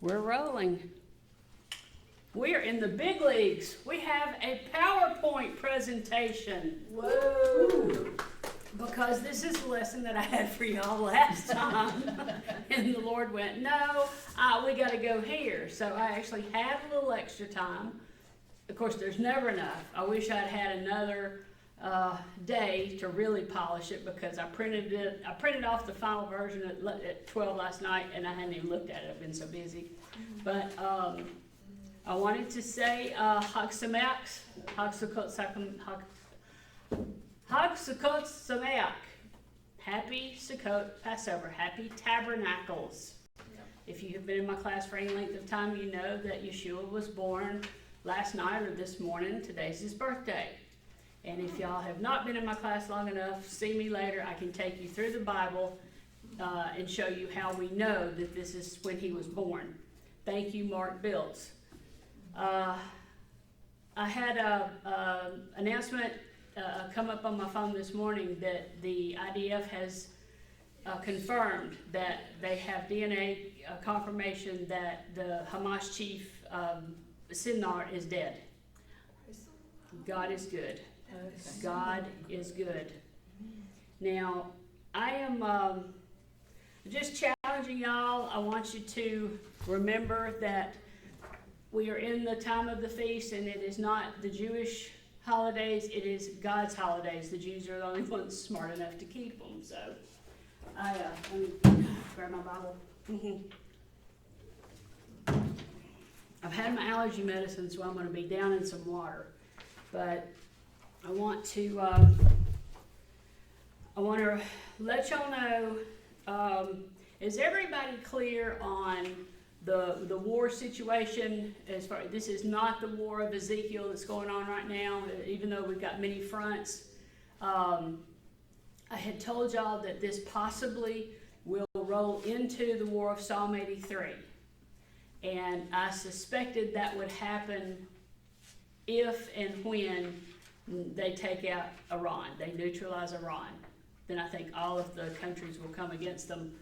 We're rolling. We are in the big leagues. We have a PowerPoint presentation. Whoa! Because this is the lesson that I had for y'all last time. And the Lord went, no, we got to go here. So I actually had a little extra time. Of course, there's never enough. I wish I'd had another day to really polish it, because I printed off the final version at 12 last night, and I hadn't even looked at it. I've been so busy. But I wanted to say Hag Sameach, Hag Sukkot Sameach, Happy Sukkot Passover, Happy Tabernacles. Yep. If you have been in my class for any length of time, you know that Yeshua was born last night or this morning. Today's his birthday. And if y'all have not been in my class long enough, see me later. I can take you through the Bible and show you how we know that this is when he was born. Thank you, Mark Biltz. I had an announcement come up on my phone this morning that the IDF has confirmed that they have DNA confirmation that the Hamas chief, Sinnar, is dead. God is good. God is good. Now, I am just challenging y'all. I want you to remember that we are in the time of the feast, and it is not the Jewish holidays, it is God's holidays. The Jews are the only ones smart enough to keep them. So, let me grab my Bible. I've had my allergy medicine, so I'm going to be down in some water. But I want to let y'all know, is everybody clear on the war situation? As far, this is not the war of Ezekiel that's going on right now, even though we've got many fronts. I had told y'all that this possibly will roll into the war of Psalm 83. And I suspected that would happen if and when they take out Iran, they neutralize Iran. Then I think all of the countries will come against them.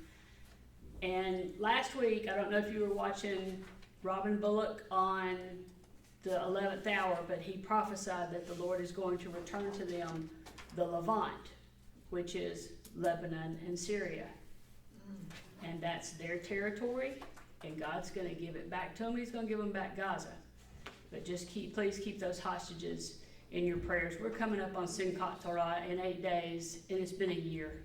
And last week, I don't know if you were watching Robin Bullock on the 11th hour, but he prophesied that the Lord is going to return to them the Levant, which is Lebanon and Syria. And that's their territory, and God's going to give it back to them. He's going to give them back Gaza. But just please keep those hostages in your prayers. We're coming up on Simchat Torah in 8 days, and it's been a year.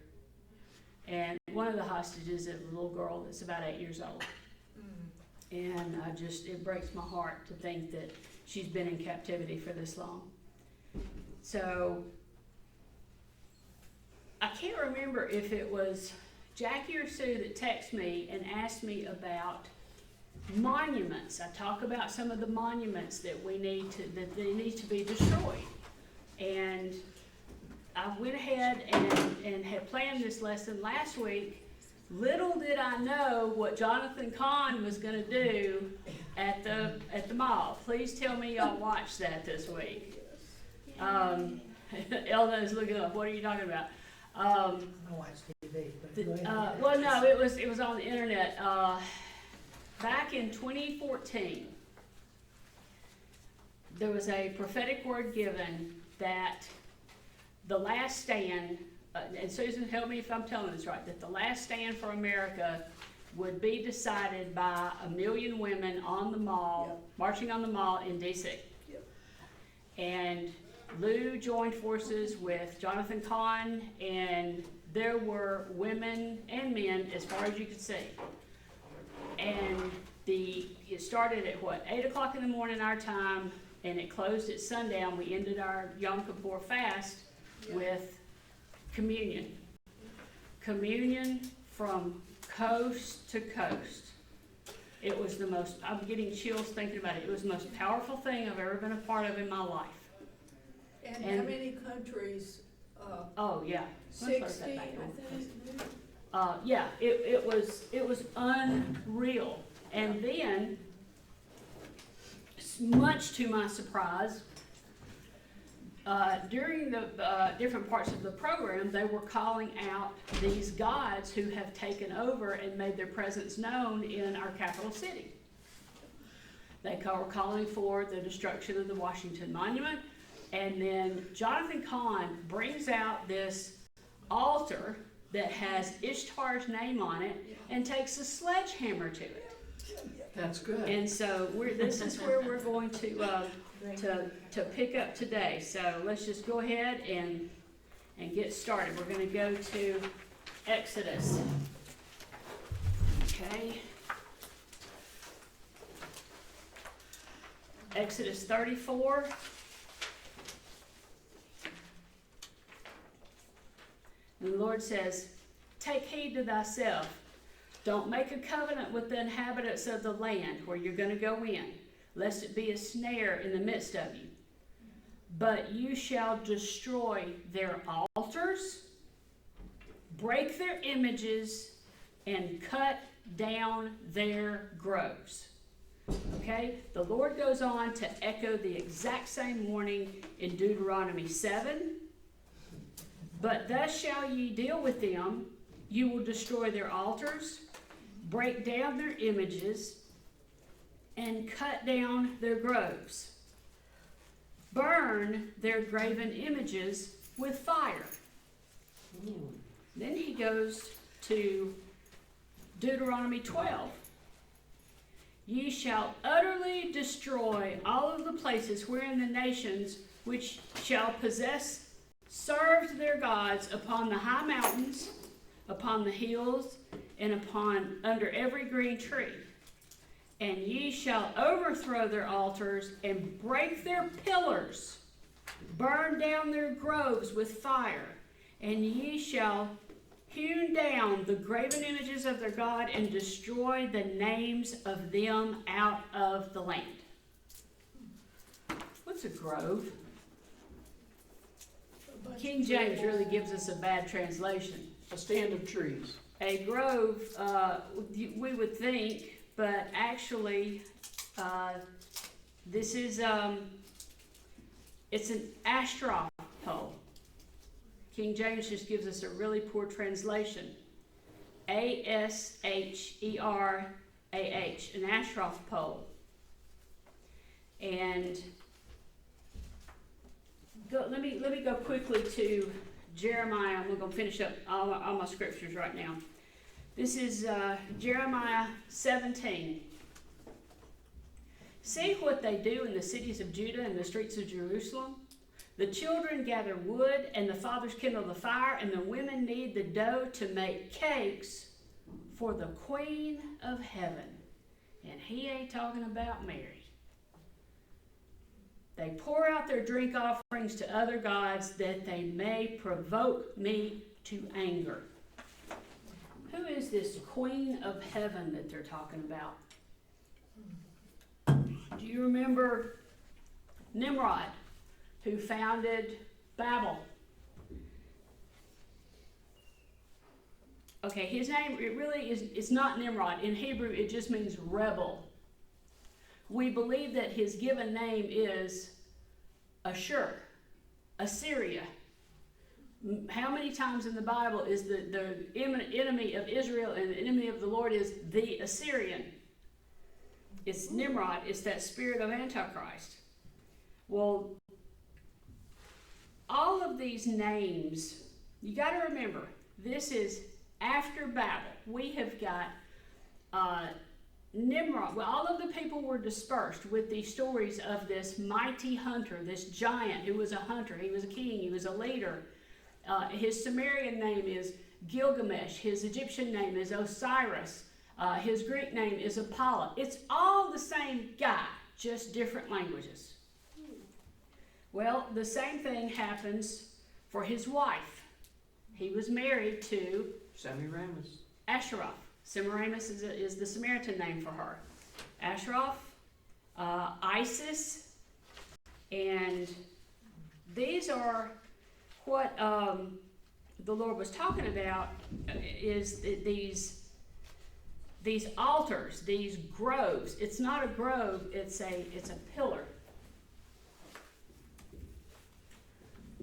And one of the hostages is a little girl that's about 8 years old. And it breaks my heart to think that she's been in captivity for this long. So, I can't remember if it was Jackie or Sue that texted me and asked me about monuments. I talk about some of the monuments that they need to be destroyed. And I went ahead and had planned this lesson last week. Little did I know what Jonathan Kahn was going to do at the mall. Please tell me y'all watched that this week. Elda's looking up. What are you talking about? I watch TV. But well, no, it was on the internet. Back in 2014, there was a prophetic word given that the last stand, and Susan, help me if I'm telling this right, that the last stand for America would be decided by 1 million women on the mall, yep, marching on the mall in D.C. Yep. And Lou joined forces with Jonathan Kahn, and there were women and men as far as you could see. And it started at 8 o'clock in the morning our time, and it closed at sundown. We ended our Yom Kippur fast with communion. Communion from coast to coast. It was the most, I'm getting chills thinking about it. It was the most powerful thing I've ever been a part of in my life. And how many countries? Oh yeah, 60, I think. Yeah, it was unreal. And then, much to my surprise, during the different parts of the program, they were calling out these gods who have taken over and made their presence known in our capital city. were calling for the destruction of the Washington Monument. And then Jonathan Cahn brings out this altar that has Ishtar's name on it and takes a sledgehammer to it. That's good. And so this is where we're going to pick up today. So let's just go ahead and get started. We're going to go to Exodus. Okay. Exodus 34. And the Lord says, "Take heed to thyself. Don't make a covenant with the inhabitants of the land where you're going to go in, lest it be a snare in the midst of you. But you shall destroy their altars, break their images, and cut down their groves." Okay? The Lord goes on to echo the exact same warning in Deuteronomy 7. "But thus shall ye deal with them. You will destroy their altars, break down their images, and cut down their groves. Burn their graven images with fire." Then he goes to Deuteronomy 12. "Ye shall utterly destroy all of the places wherein the nations which shall possess served their gods upon the high mountains, upon the hills, and upon under every green tree. And ye shall overthrow their altars and break their pillars, burn down their groves with fire, and ye shall hew down the graven images of their God and destroy the names of them out of the land." What's a grove? King James really gives us a bad translation. A stand of trees. A grove, we would think, but actually, this is, it's an Asherah pole. King James just gives us a really poor translation. Asherah, an Asherah pole. And let me go quickly to Jeremiah. We're going to finish up all my scriptures right now. This is Jeremiah 17. "See what they do in the cities of Judah and the streets of Jerusalem. The children gather wood, and the fathers kindle the fire, and the women knead the dough to make cakes for the Queen of Heaven." And he ain't talking about Mary. "They pour out their drink offerings to other gods, that they may provoke me to anger." Who is this Queen of Heaven that they're talking about? Do you remember Nimrod, who founded Babel? Okay, his name, it really is, it's not Nimrod. In Hebrew, it just means rebel. We believe that his given name is Ashur, Assyria. How many times in the Bible is the enemy of Israel and the enemy of the Lord is the Assyrian? It's Nimrod. It's that spirit of Antichrist. Well, all of these names, you got to remember, this is after Babel. We have got Nimrod. Well, all of the people were dispersed with these stories of this mighty hunter, this giant who was a hunter. He was a king. He was a leader. His Sumerian name is Gilgamesh. His Egyptian name is Osiris. His Greek name is Apollo. It's all the same guy, just different languages. Well, the same thing happens for his wife. He was married to Semiramis. Asherah. Semiramis is the Samaritan name for her. Asherah, Isis, and these are what the Lord was talking about, is these altars, these groves. It's not a grove, it's a pillar.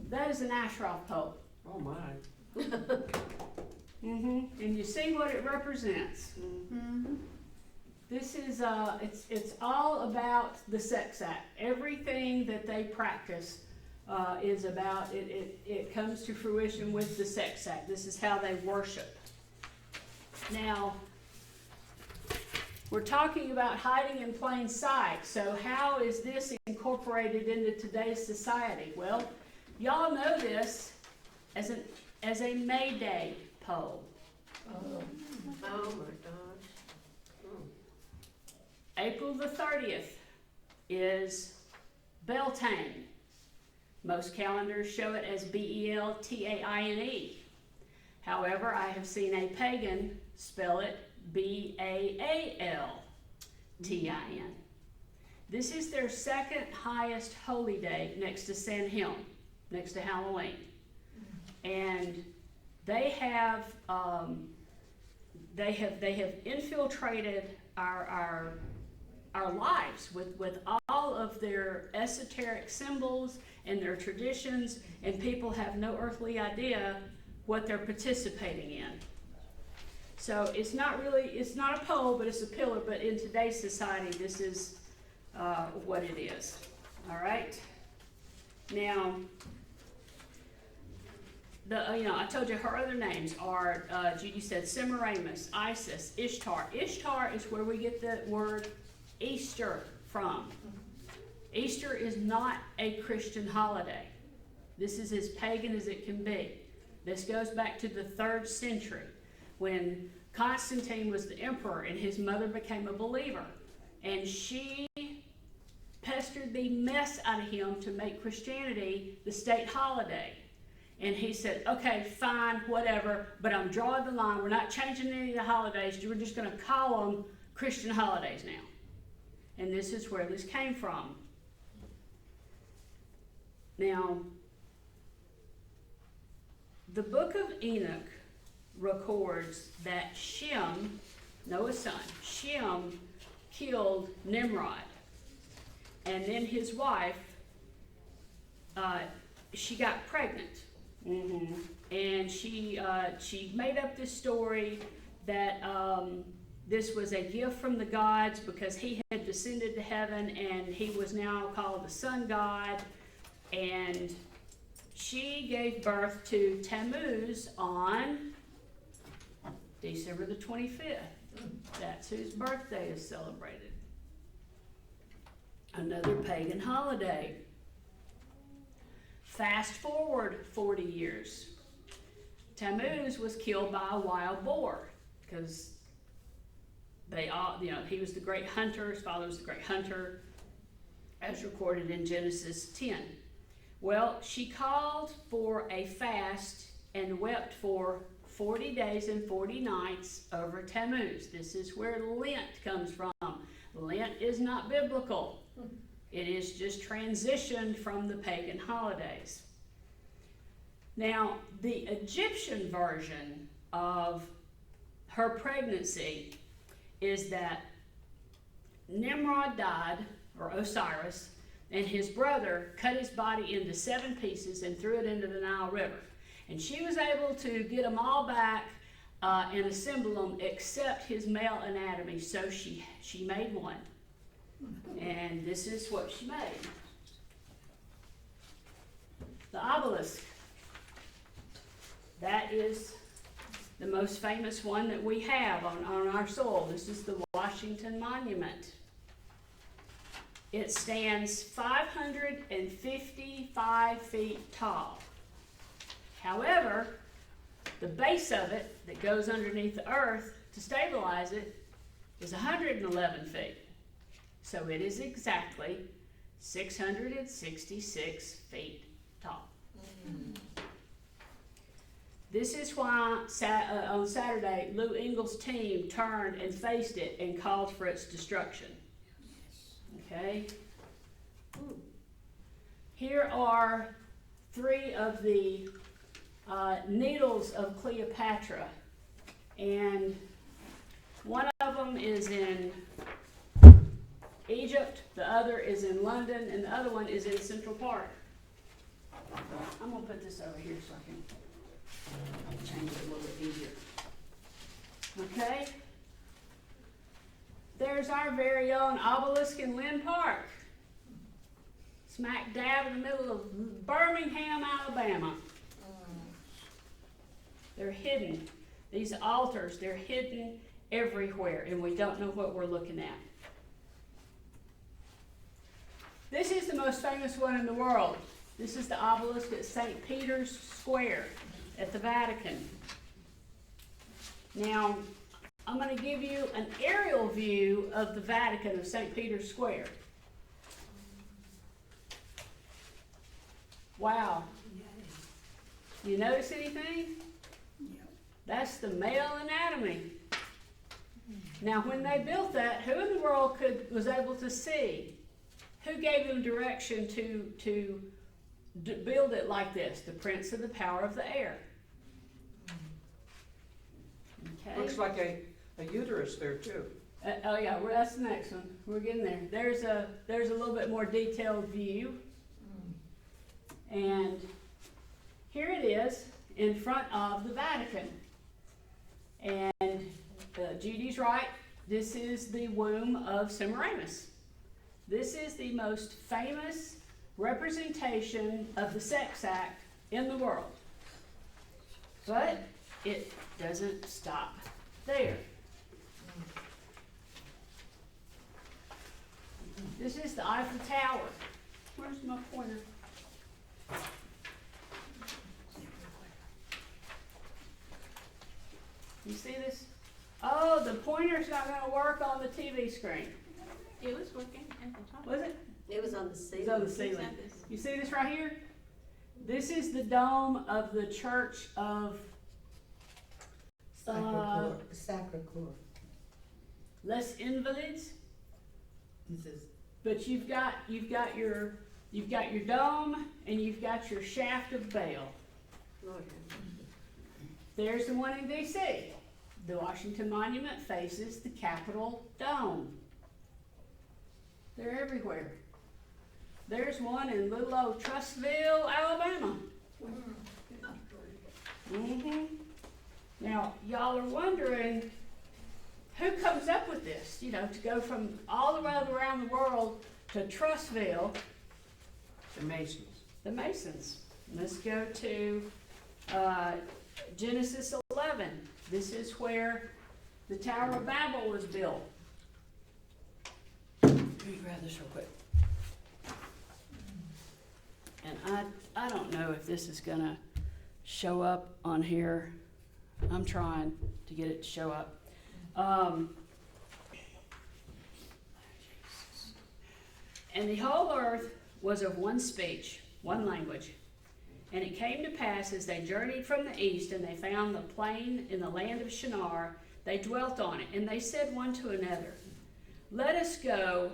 That is an Asherah pole. Oh my. And you see what it represents. This is, it's all about the sex act. Everything that they practice is about, it comes to fruition with the sex act. This is how they worship. Now, we're talking about hiding in plain sight. So how is this incorporated into today's society? Well, y'all know this as a May Day pole. Oh my gosh. April the 30th is Beltane. Most calendars show it as Beltaine. However, I have seen a pagan spell it Baaltin. This is their second highest holy day next to Samhain, next to Halloween. And they have infiltrated our lives with all of their esoteric symbols and their traditions, and people have no earthly idea what they're participating in. So it's not a pole, but it's a pillar, but in today's society, this is what it is. All right? Now, I told you her other names are, Judy said, Semiramis, Isis, Ishtar. Ishtar is where we get the word Easter from. Easter is not a Christian holiday. This is as pagan as it can be. This goes back to the 3rd century when Constantine was the emperor and his mother became a believer. And she pestered the mess out of him to make Christianity the state holiday. And he said, okay, fine, whatever, but I'm drawing the line. We're not changing any of the holidays. We're just going to call them Christian holidays now. And this is where this came from. Now, the book of Enoch records that Shem, Noah's son, Shem killed Nimrod. And then his wife, she got pregnant. Mm-hmm. And she made up this story that this was a gift from the gods because he had descended to heaven and he was now called the sun god. And she gave birth to Tammuz on December the 25th. That's whose birthday is celebrated. Another pagan holiday. Fast forward 40 years. Tammuz was killed by a wild boar because he was the great hunter, his father was the great hunter, as recorded in Genesis 10. Well, she called for a fast and wept for 40 days and 40 nights over Tammuz. This is where Lent comes from. Lent is not biblical. It is just transitioned from the pagan holidays. Now, the Egyptian version of her pregnancy is that Nimrod died, or Osiris, and his brother cut his body into 7 pieces and threw it into the Nile River. And she was able to get them all back and assemble them except his male anatomy, so she made one. And this is what she made. The obelisk. That is the most famous one that we have on our soil. This is the Washington Monument. It stands 555 feet tall. However, the base of it that goes underneath the earth to stabilize it is 111 feet. So it is exactly 666 feet tall. This is why on Saturday, Lou Engel's team turned and faced it and called for its destruction. Okay? Here are 3 of the needles of Cleopatra. And one of them is in Egypt, the other is in London, and the other one is in Central Park. I'm going to put this over here so I can change it a little bit easier. Okay? there's our very own obelisk in Lynn Park, smack dab in the middle of Birmingham, Alabama. They're hidden. These altars, they're hidden everywhere, and we don't know what we're looking at. This is the most famous one in the world. This is the obelisk at St. Peter's Square at the Vatican. Now, I'm going to give you an aerial view of the Vatican of St. Peter's Square. Wow. You notice anything? That's the male anatomy. Now, when they built that, who in the world was able to see? Who gave them direction to build it like this? The prince of the power of the air. Okay. Looks like a uterus there too. Oh yeah, well, that's the next one. We're getting there. There's a little bit more detailed view, and here it is in front of the Vatican. And Judy's right. This is the womb of Semiramis. This is the most famous representation of the sex act in the world. But it doesn't stop there. This is the Eiffel Tower. Where's my pointer? You see this? Oh, the pointer's not going to work on the TV screen. It was working at the time. Was it? It was on the ceiling. It's on the ceiling. You see this right here? This is the dome of the Church of Sacre Coeur. Les Invalides. This is, But you've got your dome and you've got your shaft of Baal. Lord. There's the one in D.C. The Washington Monument faces the Capitol Dome. They're everywhere. There's one in little old Trussville, Alabama. Now, y'all are wondering, who comes up with this? You know, to go from all the way around the world to Trussville. The Masons. The Masons. Let's go to Genesis 11. This is where the Tower of Babel was built. Let me grab this real quick. And I don't know if this is gonna show up on here. I'm trying to get it to show up. And the whole earth was of one speech, one language. And it came to pass as they journeyed from the east and they found the plain in the land of Shinar, they dwelt on it. And they said one to another, let us go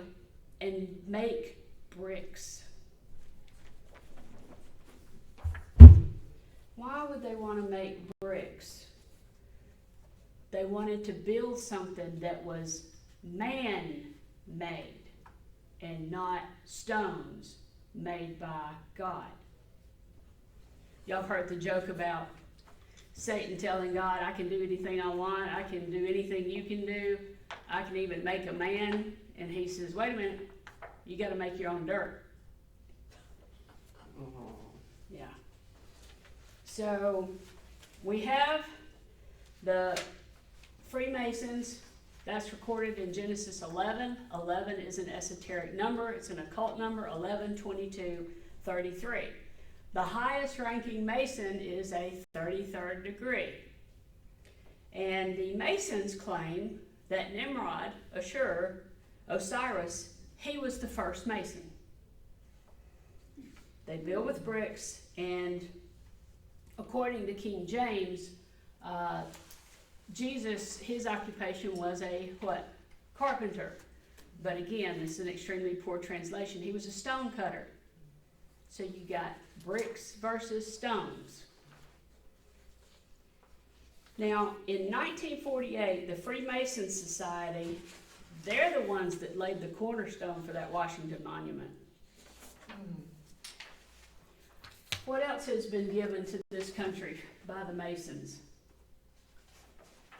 and make bricks. Why would they want to make bricks? They wanted to build something that was man-made and not stones made by God. Y'all heard the joke about Satan telling God, I can do anything I want, I can do anything you can do, I can even make a man. And he says, wait a minute, you got to make your own dirt. Yeah. So we have the Freemasons. That's recorded in Genesis 11. 11 is an esoteric number. It's an occult number, 11, 22, 33. The highest ranking Mason is a 33rd degree. And the Masons claim that Nimrod, Osiris, he was the first Mason. They built with bricks, and according to King James, Jesus, his occupation was a what? Carpenter. But again, this is an extremely poor translation. He was a stone cutter. So you got bricks versus stones. Now, in 1948, the Freemason Society, they're the ones that laid the cornerstone for that Washington Monument. What else has been given to this country by the Masons?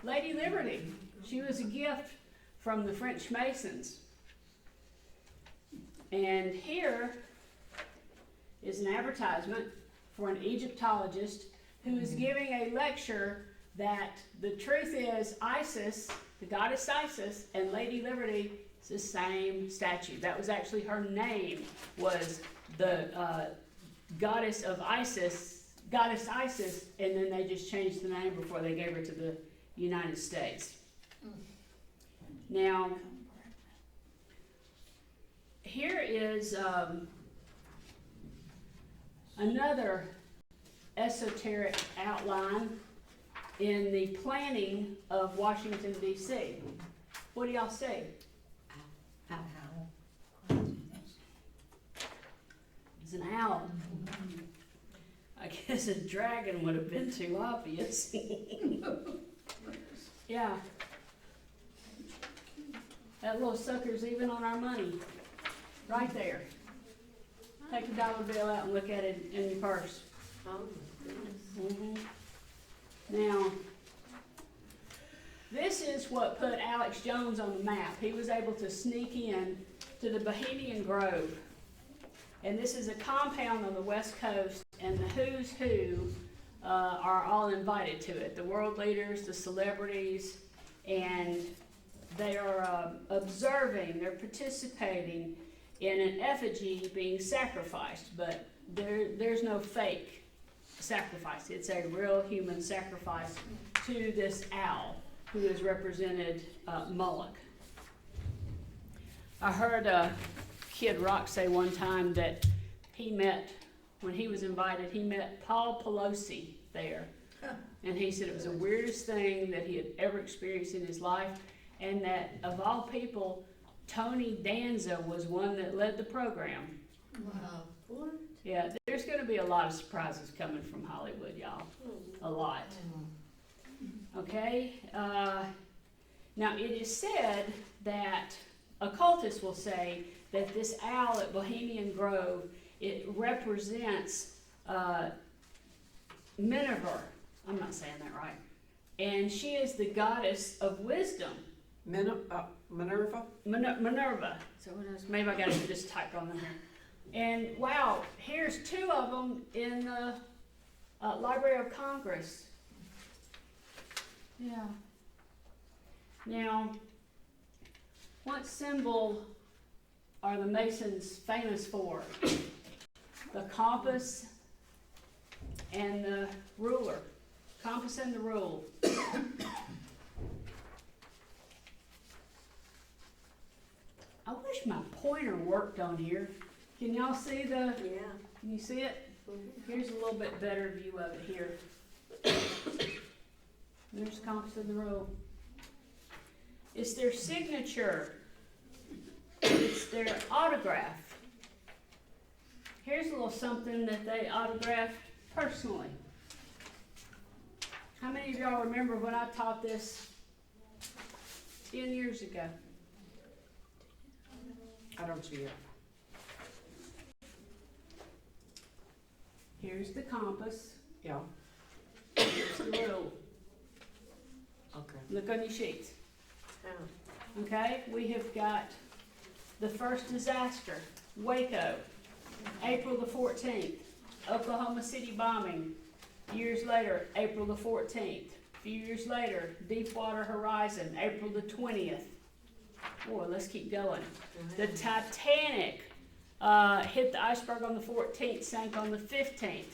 Lady Liberty. She was a gift from the French Masons. And here is an advertisement for an Egyptologist who is giving a lecture that the truth is Isis, the goddess Isis, and Lady Liberty is the same statue. That was actually her name, was the goddess Isis, and then they just changed the name before they gave her to the United States. Now, here is another esoteric outline in the planning of Washington, D.C. What do y'all see? It's an owl. I guess a dragon would have been too obvious. Yeah. That little sucker's even on our money. Right there. Take a dollar bill out and look at it in your purse. Oh, my goodness. Now, this is what put Alex Jones on the map. He was able to sneak in to the Bohemian Grove. And this is a compound on the West Coast, and the who's who are all invited to it. The world leaders, the celebrities, and they are observing, they're participating in an effigy being sacrificed, but there's no fake sacrifice. It's a real human sacrifice to this owl who is represented Moloch. I heard Kid Rock say one time that he met, when he was invited, he met Paul Pelosi there. And he said it was the weirdest thing that he had ever experienced in his life, and that of all people, Tony Danza was one that led the program. Wow. What? Yeah, there's going to be a lot of surprises coming from Hollywood, y'all. A lot. Okay? Now, it is said that occultists will say that this owl at Bohemian Grove, it represents Minerva. I'm not saying that right. And she is the goddess of wisdom. Minerva? Minerva. So what else? Maybe I got to just type on them here. And wow, here's two of them in the Library of Congress. Yeah. Now, what symbol are the Masons famous for? The compass and the ruler. Compass and the rule. I wish my pointer worked on here. Can y'all see the, Yeah. can you see it? Here's a little bit better view of it here. There's the compass and the rule. It's their signature. It's their autograph. Here's a little something that they autographed personally. How many of y'all remember when I taught this 10 years ago? I don't see it. Here's the compass. Yeah. Here's the rule. Okay. Look on your sheets. Yeah. Okay, we have got the first disaster, Waco, April the 14th, Oklahoma City bombing. Years later, April the 14th. A few years later, Deepwater Horizon, April the 20th. Boy, let's keep going. The Titanic hit the iceberg on the 14th, sank on the 15th.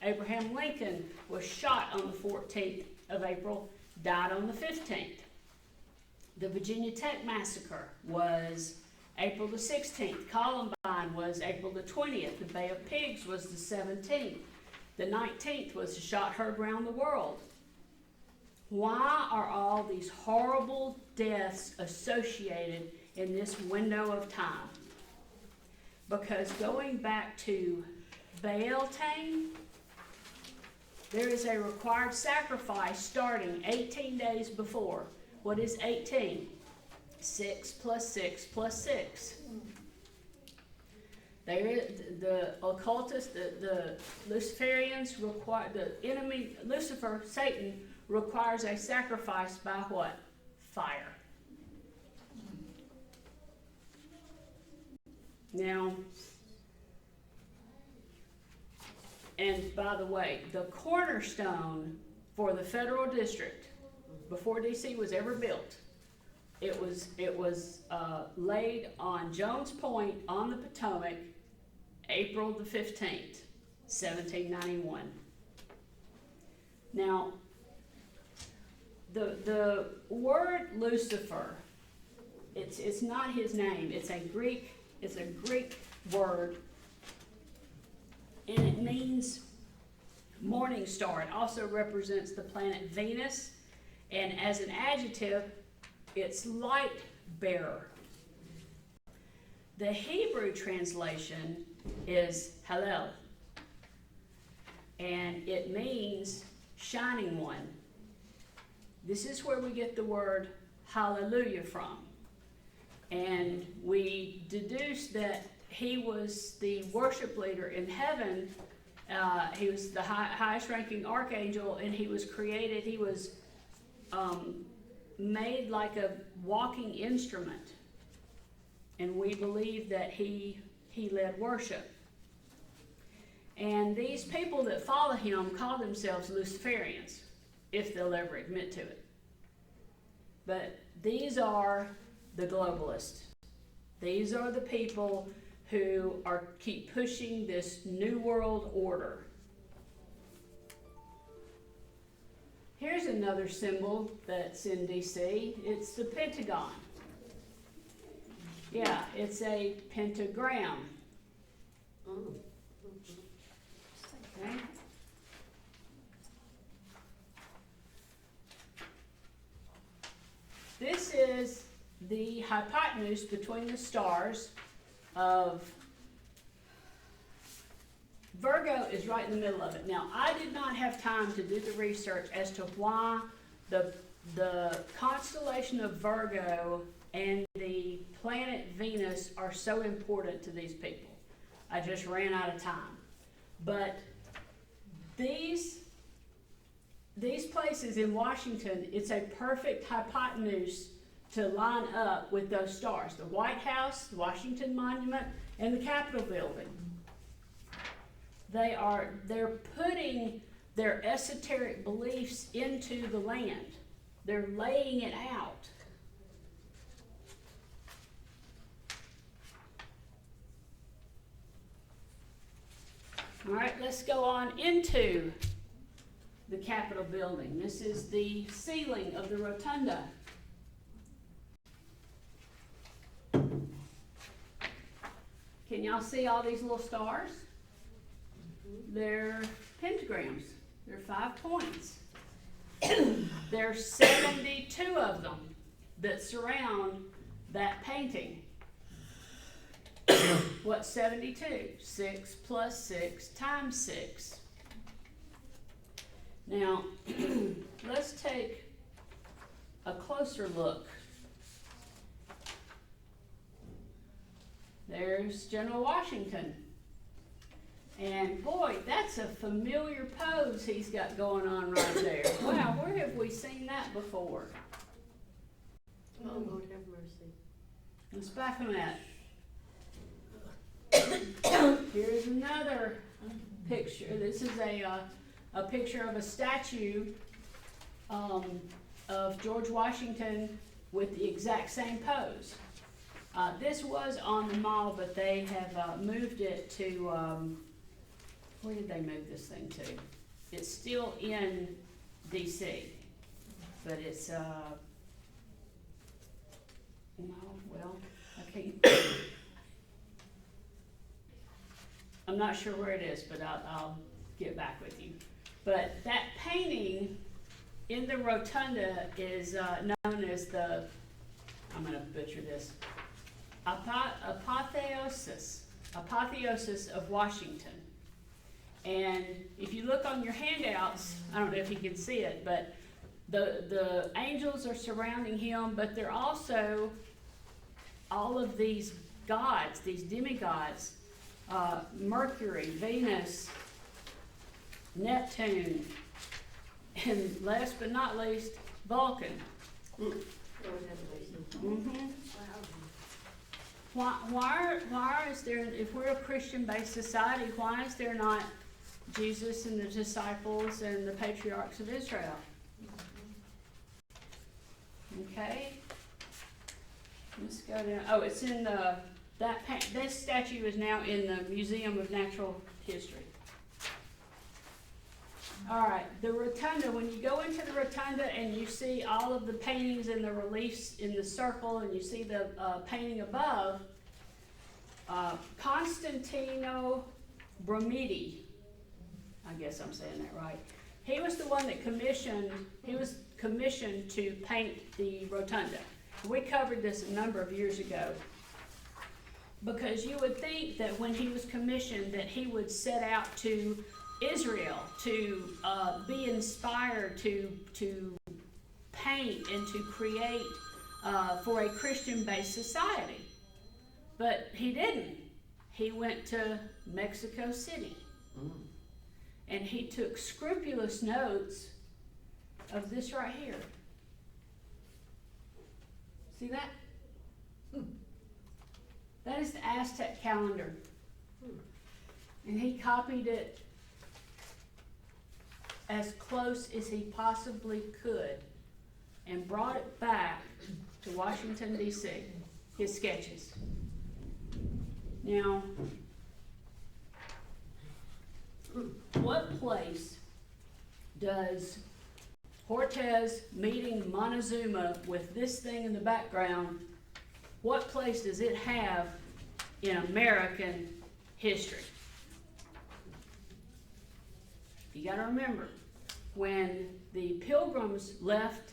Abraham Lincoln was shot on the 14th of April, died on the 15th. The Virginia Tech massacre was April the 16th. Columbine was April the 20th. The Bay of Pigs was the 17th. The 19th was a shot heard around the world. Why are all these horrible deaths associated in this window of time? Because going back to Beltane, there is a required sacrifice starting 18 days before. What is 18? 6 plus 6 plus 6. There is, the occultists, the Luciferians require, the enemy, Lucifer, Satan, requires a sacrifice by what? Fire. Now, and by the way, the cornerstone for the federal district, before DC was ever built, it was laid on Jones Point on the Potomac, April the 15th, 1791. Now, the word Lucifer, it's not his name. It's a Greek word, and it means morning star. It also represents the planet Venus, and as an adjective, it's light bearer. The Hebrew translation is Hallel, and it means shining one. This is where we get the word hallelujah from. And we deduce that he was the worship leader in heaven. He was the highest ranking archangel, and he was created, he was made like a walking instrument. And we believe that he led worship. And these people that follow him call themselves Luciferians, if they'll ever admit to it. But these are the globalists. These are the people who keep pushing this new world order. Here's another symbol that's in DC. It's the Pentagon. Yeah, it's a pentagram. Okay. This is the hypotenuse between the stars of Virgo is right in the middle of it. Now, I did not have time to do the research as to why the constellation of Virgo and the planet Venus are so important to these people. I just ran out of time. But these places in Washington, it's a perfect hypotenuse to line up with those stars. The White House, the Washington Monument, and the Capitol Building. They're putting their esoteric beliefs into the land. They're laying it out. All right, let's go on into the Capitol Building. This is the ceiling of the rotunda. Can y'all see all these little stars? They're pentagrams. They're 5 points. There's 72 of them that surround that painting. What's 72? 6 plus 6 times 6. Now, let's take a closer look. There's General Washington. And boy, that's a familiar pose he's got going on right there. Wow, where have we seen that before? Oh, Lord have mercy. Let's back him at. Here's another picture. This is a picture of a statue of George Washington with the exact same pose. This was on the mall, but they have moved it to, where did they move this thing to? It's still in DC, but it's, no, well, I can't, I'm not sure where it is, but I'll get back with you. But that painting in the rotunda is known as the, I'm going to butcher this, apotheosis of Washington. And if you look on your handouts, I don't know if you can see it, but the angels are surrounding him, but they're also all of these gods, these demigods, Mercury, Venus, Neptune, and last but not least, Vulcan. Lord have mercy. Mm-hmm. Why is there, if we're a Christian-based society, why is there not Jesus and the disciples and the patriarchs of Israel? Okay. Let's go down. Oh, it's in the, this statue is now in the Museum of Natural History. All right, the rotunda, when you go into the rotunda and you see all of the paintings and the reliefs in the circle and you see the painting above, Constantino Bromidi, I guess I'm saying that right, he was the one that commissioned to paint the rotunda. We covered this a number of years ago, because you would think that when he was commissioned that he would set out to Israel to be inspired to paint and to create for a Christian-based society. But he didn't. He went to Mexico City. And he took scrupulous notes of this right here. See that? That is the Aztec calendar. And he copied it as close as he possibly could and brought it back to Washington, D.C., his sketches. Now, what place does Cortez meeting Montezuma with this thing in the background, what place does it have in American history? You gotta remember, when the Pilgrims left,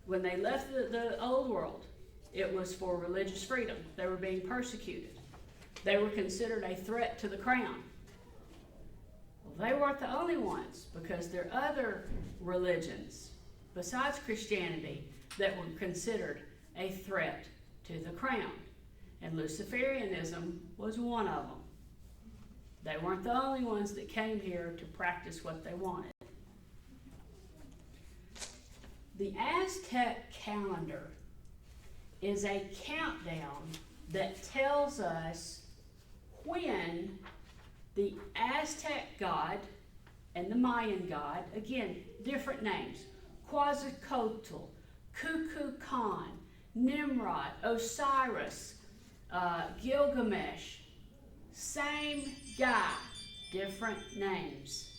when they left the old world, it was for religious freedom. They were being persecuted. They were considered a threat to the crown. Well, they weren't the only ones, because there are other religions besides Christianity that were considered a threat to the crown. And Luciferianism was one of them. They weren't the only ones that came here to practice what they wanted. The Aztec calendar is a countdown that tells us when the Aztec god and the Mayan god, again, different names, Quetzalcoatl, Kukulkan, Nimrod, Osiris, Gilgamesh, same guy, different names.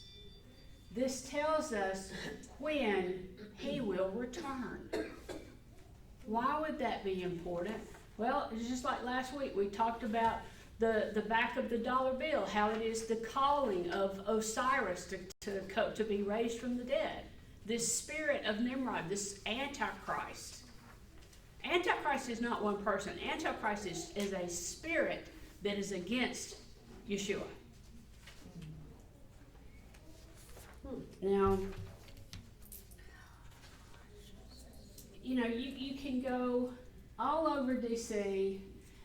This tells us when he will return. Why would that be important? Well, it's just like last week we talked about the back of the dollar bill, how it is the calling of Osiris to be raised from the dead. This spirit of Nimrod, this Antichrist. Antichrist is not one person. Antichrist is a spirit that is against Yeshua. Now, you know, you can go all over DC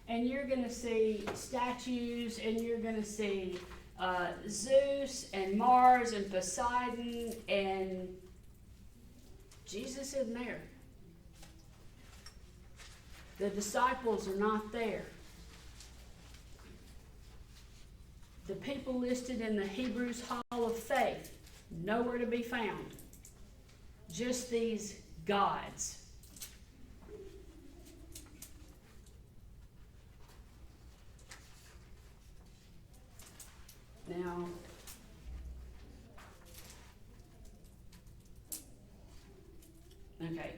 and you're going to see statues and you're going to see Zeus and Mars and Poseidon, and Jesus isn't there. The disciples are not there. The people listed in the Hebrews Hall of Faith, nowhere to be found. Just these gods. Now, okay,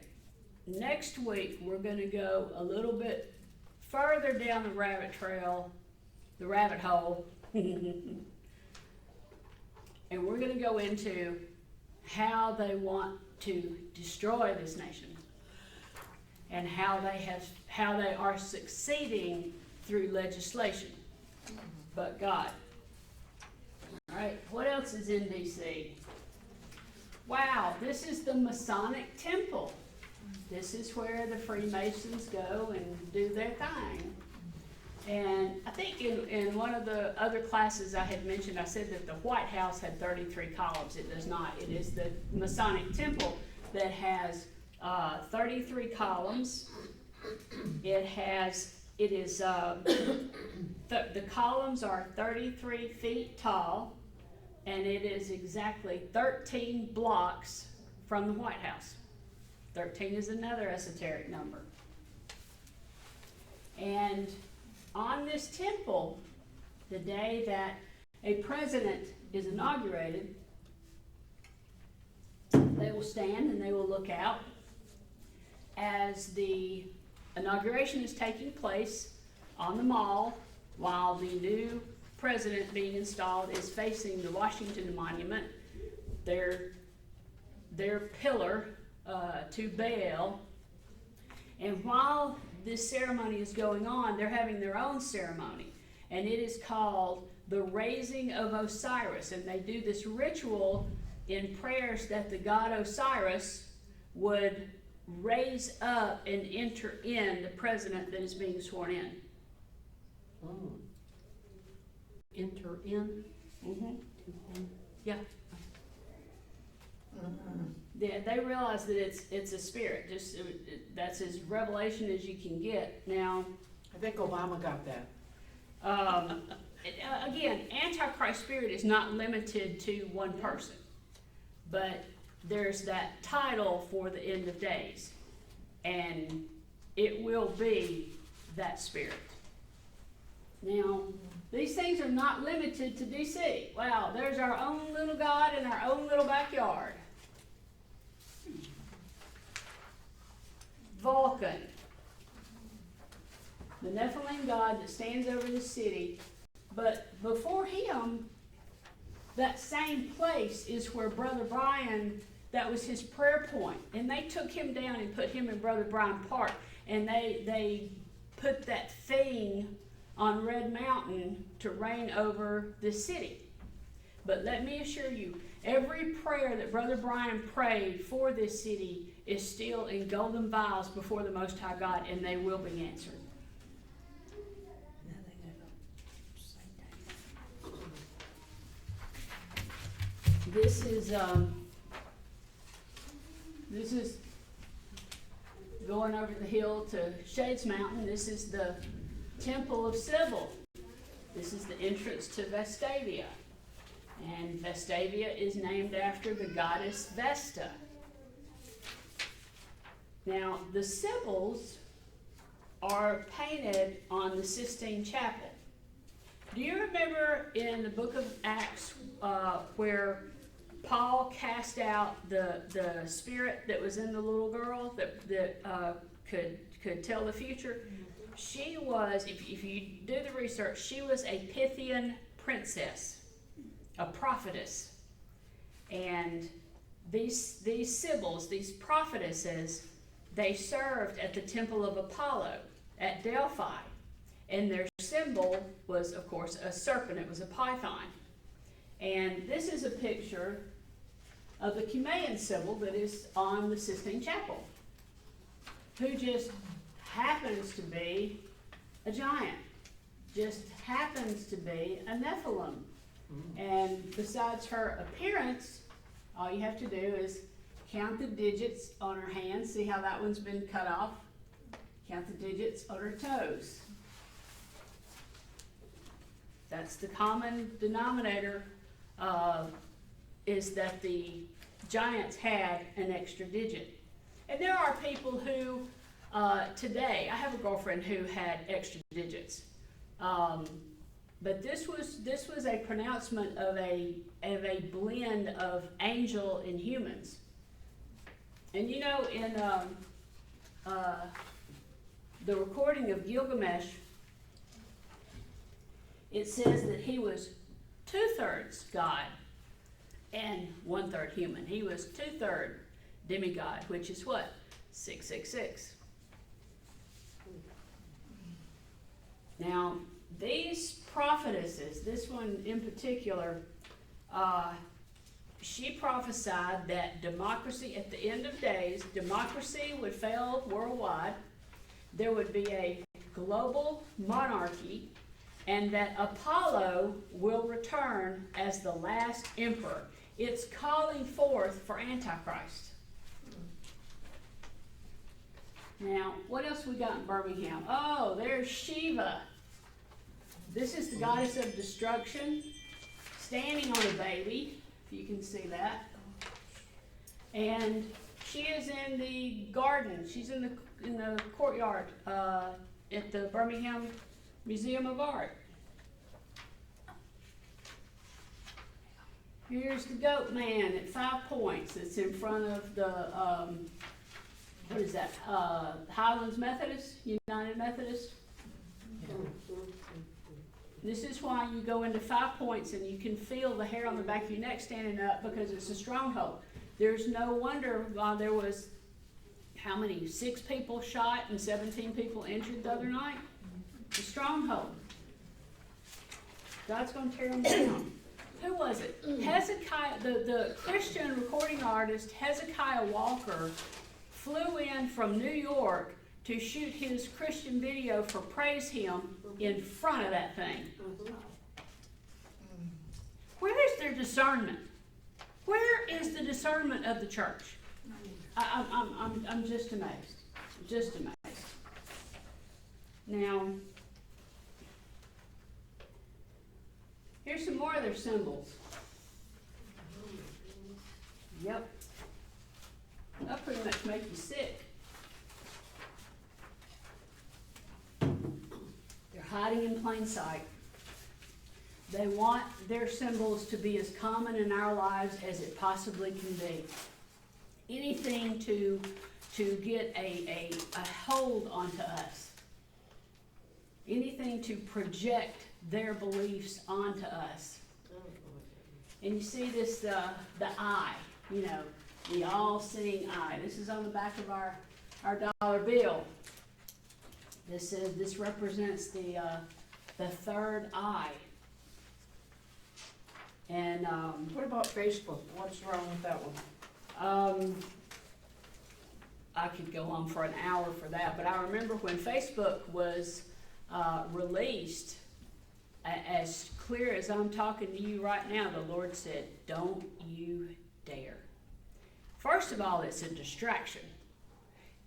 next week we're going to go a little bit further down the rabbit trail, the rabbit hole, and we're going to go into how they want to destroy this nation and how they are succeeding through legislation, but God. All right, what else is in DC? Wow, this is the Masonic Temple. This is where the Freemasons go and do their thing. And I think in one of the other classes I had mentioned, I said that the White House had 33 columns. It does not. It is the Masonic Temple that has 33 columns. It has It is, the columns are 33 feet tall, and it is exactly 13 blocks from the White House. 13 is another esoteric number. And on this temple, the day that a president is inaugurated, they will stand and they will look out as the inauguration is taking place on the mall while the new president being installed is facing the Washington Monument, their pillar to Baal. And while this ceremony is going on, they're having their own ceremony, and it is called the raising of Osiris. And they do this ritual in prayers that the god Osiris would raise up and enter in the president that is being sworn in. Oh. Enter in? Mm-hmm. Yeah. Yeah, they realize that it's a spirit. Just that's as revelation as you can get. Now, I think Obama got that. Again, Antichrist spirit is not limited to one person, but there's that title for the end of days, and it will be that spirit. Now, these things are not limited to DC. Wow, there's our own little God in our own little backyard. Vulcan, the Nephilim god that stands over the city, but before him, that same place is where Brother Brian, that was his prayer point, and they took him down and put him in Brother Brian Park, and they put that thing on Red Mountain to reign over the city. But let me assure you, every prayer that Brother Brian prayed for this city is still in golden vials before the Most High God, and they will be answered. This is going over the hill to Shades Mountain. This is the Temple of Sybil. This is the entrance to Vestavia. And Vestavia is named after the goddess Vesta. Now, the Sibyls are painted on the Sistine Chapel. Do you remember in the book of Acts where Paul cast out the spirit that was in the little girl that could tell the future? She was, if you do the research, she was a Pythian princess, a prophetess. And these Sibyls, these prophetesses, they served at the temple of Apollo at Delphi. And their symbol was, of course, a serpent. It was a python. And this is a picture of the Cumaean Sibyl that is on the Sistine Chapel, who just happens to be a giant, just happens to be a Nephilim. And besides her appearance, all you have to do is count the digits on her hands. See how that one's been cut off? Count the digits on her toes. That's the common denominator, is that the giants had an extra digit. And there are people who, today, I have a girlfriend who had extra digits. But this was a pronouncement of a blend of angel and humans. And you know, in the recording of Gilgamesh, it says that he was 2/3 God and 1/3 human. He was 2/3 demigod, which is what? 666. Now, these prophetesses, this one in particular, she prophesied that democracy, at the end of days, democracy would fail worldwide. There would be a global monarchy, and that Apollo will return as the last emperor. It's calling forth for Antichrist. Now, what else we got in Birmingham? Oh, there's Shiva. This is the goddess of destruction, standing on a baby, if you can see that. And she is in the garden. She's in the courtyard at the Birmingham Museum of Art. Here's the Goat Man at 5 Points. It's in front of the what is that? Highlands Methodist, United Methodist. This is why you go into 5 Points and you can feel the hair on the back of your neck standing up, because it's a stronghold. There's no wonder why there was, how many, 6 people shot and 17 people injured the other night? The stronghold. God's going to tear them down. Who was it? Hezekiah, the Christian recording artist Hezekiah Walker flew in from New York to shoot his Christian video for Praise Him in front of that thing. Where is their discernment? Where is the discernment of the church? I'm just amazed. Just amazed. Now, here's some more of their symbols. Yep. That'll pretty much make you sick. They're hiding in plain sight. They want their symbols to be as common in our lives as it possibly can be. Anything to get a hold onto us. Anything to project their beliefs onto us. And you see this, the eye, you know, the all-seeing eye. This is on the back of our dollar bill. This represents the third eye. And What about Facebook? What's wrong with that one? I could go on for an hour for that, but I remember when Facebook was released, as clear as I'm talking to you right now, the Lord said, don't you dare. First of all, it's a distraction.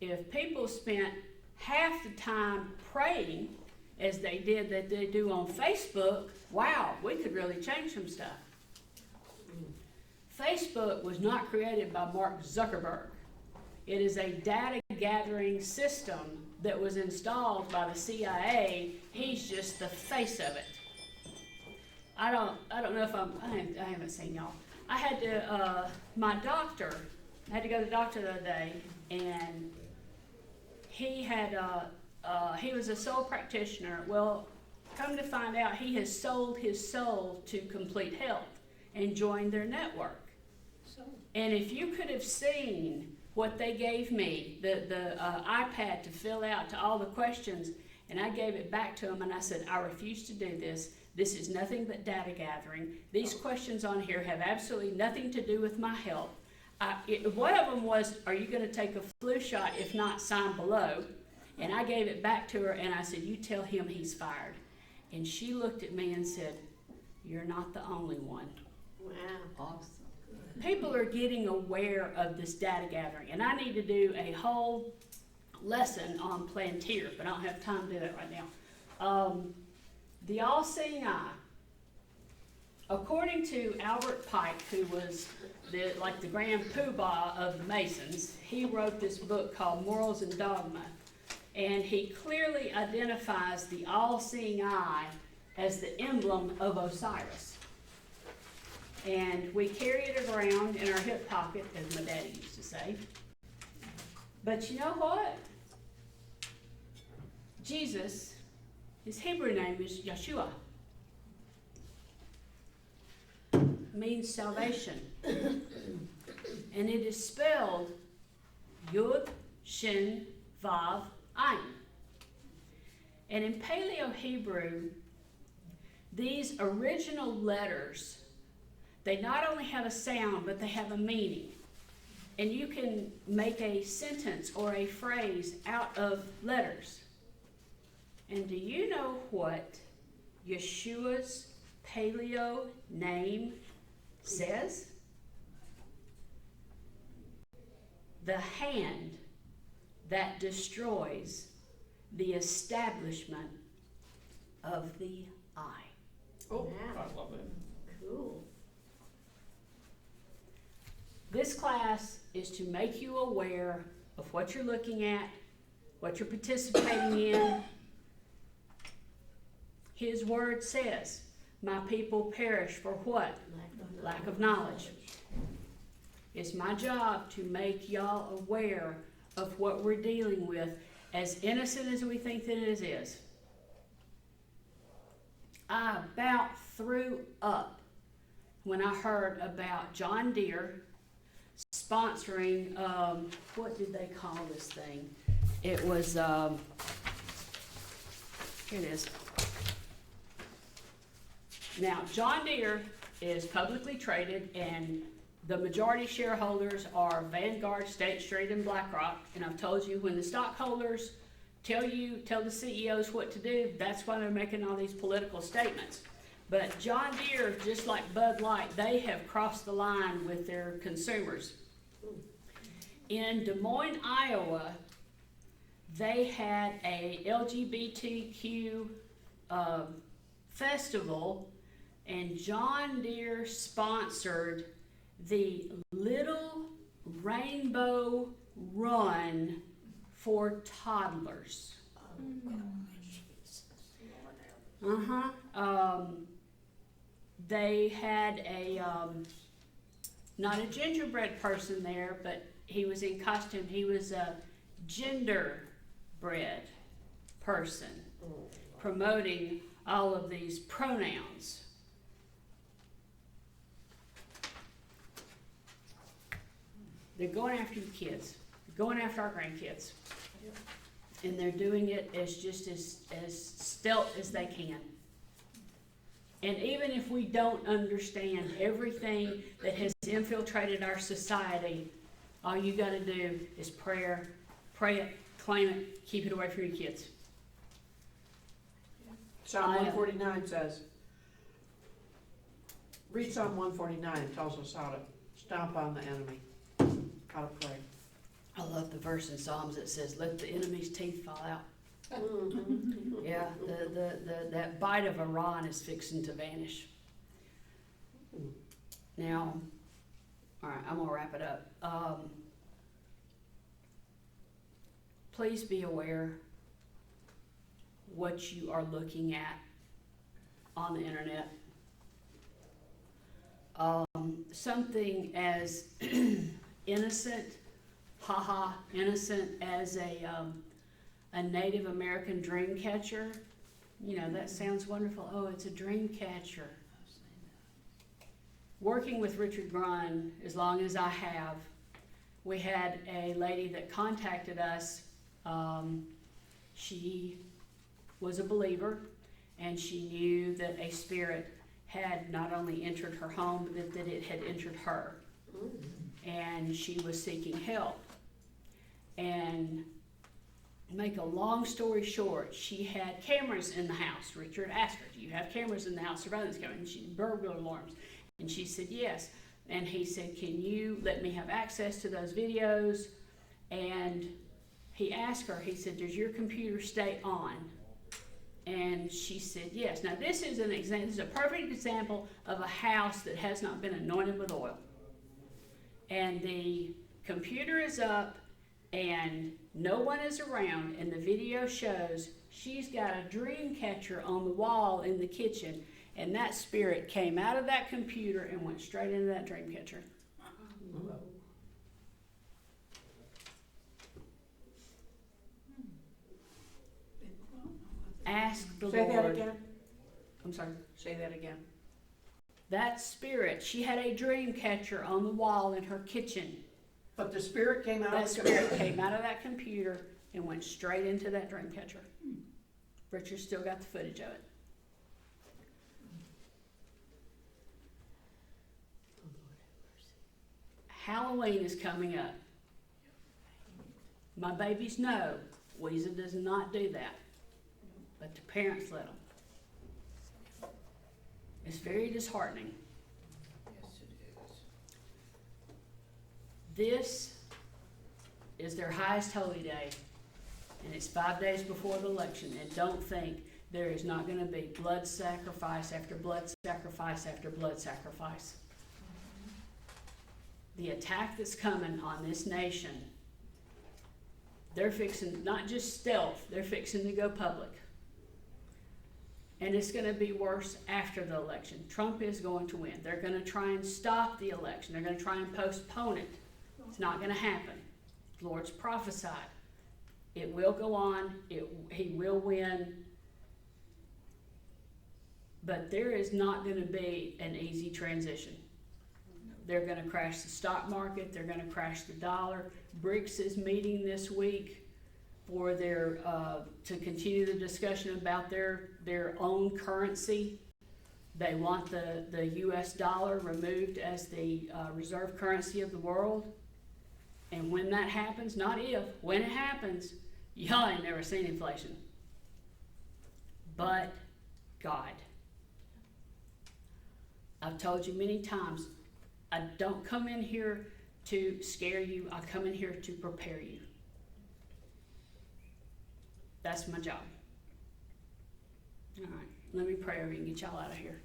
If people spent half the time praying as they do on Facebook, wow, we could really change some stuff. Facebook was not created by Mark Zuckerberg. It is a data gathering system that was installed by the CIA. He's just the face of it. I don't know if I haven't seen y'all. I had to, my doctor, I had to go to the doctor the other day, and he had, he was a soul practitioner. Well, come to find out, he has sold his soul to Complete Health and joined their network. And if you could have seen what they gave me, the iPad to fill out to all the questions, and I gave it back to them, and I said, I refuse to do this. This is nothing but data gathering. These questions on here have absolutely nothing to do with my health. One of them was, are you going to take a flu shot? If not, sign below. And I gave it back to her, and I said, you tell him he's fired. And she looked at me and said, you're not the only one. Wow. Awesome. People are getting aware of this data gathering, and I need to do a whole lesson on Plantier, but I don't have time to do that right now. The all-seeing eye. According to Albert Pike, who was the grand poobah of the Masons, he wrote this book called Morals and Dogma, and he clearly identifies the all-seeing eye as the emblem of Osiris. And we carry it around in our hip pocket, as my daddy used to say. But you know what? Jesus, his Hebrew name is Yeshua. Means salvation. And it is spelled Yud, Shin, Vav, Ayin. And in Paleo Hebrew, these original letters, they not only have a sound, but they have a meaning. And you can make a sentence or a phrase out of letters. And do you know what Yeshua's Paleo name says? The hand that destroys the establishment of the eye. Oh, Wow. I love it. Cool. This class is to make you aware of what you're looking at, what you're participating in. His word says, my people perish for what? Lack of knowledge. It's my job to make y'all aware of what we're dealing with, as innocent as we think that it is. I about threw up when I heard about John Deere sponsoring, what did they call this thing? It was, here it is. Now, John Deere is publicly traded, and the majority shareholders are Vanguard, State Street, and BlackRock. And I've told you, when the stockholders tell the CEOs what to do, that's why they're making all these political statements. But John Deere, just like Bud Light, they have crossed the line with their consumers. In Des Moines, Iowa, they had a LGBTQ festival, and John Deere sponsored the Little Rainbow Run for toddlers. They had a not a gingerbread person there, but he was in costume. He was a genderbread person, promoting all of these pronouns. They're going after your kids. They're going after our grandkids. And they're doing it as stealth as they can. And even if we don't understand everything that has infiltrated our society, all you got to do is pray it, claim it, keep it away from your kids. Psalm 149 says, read Psalm 149, it tells us how to stomp on the enemy, how to pray. I love the verse in Psalms that says, let the enemy's teeth fall out. Yeah, that bite of Iran is fixing to vanish. Now, all right, I'm gonna wrap it up. Please be aware what you are looking at on the internet. Something as innocent, innocent as a Native American dream catcher. You know, that sounds wonderful. Oh, it's a dream catcher. Working with Richard Grun as long as I have, we had a lady that contacted us. She was a believer, and she knew that a spirit had not only entered her home, but that it had entered her. And she was seeking help. And make a long story short, she had cameras in the house. Richard asked her, do you have cameras in the house, surveillance cameras? And she, burglar alarms. And she said, yes. And he said, can you let me have access to those videos? And he asked her, he said, does your computer stay on? And she said, yes. Now this is an example, this is a perfect example of a house that has not been anointed with oil. And the computer is up, and no one is around, and the video shows she's got a dream catcher on the wall in the kitchen, and that spirit came out of that computer and went straight into that dream catcher. Ask the Say Lord. that again. I'm sorry. Say that again. That spirit, she had a dream catcher on the wall in her kitchen. But the spirit came out That of the spirit came out of that computer and went straight into that dream catcher. Richard still got the footage of it. Halloween is coming up. My babies know Weezer does not do that, but the parents let them. It's very disheartening. Yes, it is. This is their highest holy day, and it's 5 days before the election, and don't think there is not gonna be blood sacrifice after blood sacrifice after blood sacrifice. The attack that's coming on this nation, they're fixing, not just stealth, they're fixing to go public. And it's gonna be worse after the election. Trump is going to win. They're gonna try and stop the election. They're gonna try and postpone it. It's not gonna happen. The Lord's prophesied. It will go on. He will win. But there is not gonna be an easy transition. They're gonna crash the stock market. They're gonna crash the dollar. BRICS is meeting this week for their, to continue the discussion about their own currency. They want the US dollar removed as the reserve currency of the world. And when that happens, not if, when it happens, y'all ain't never seen inflation. But God. I've told you many times, I don't come in here to scare you, I come in here to prepare you. That's my job. All right, let me pray over you and get y'all out of here.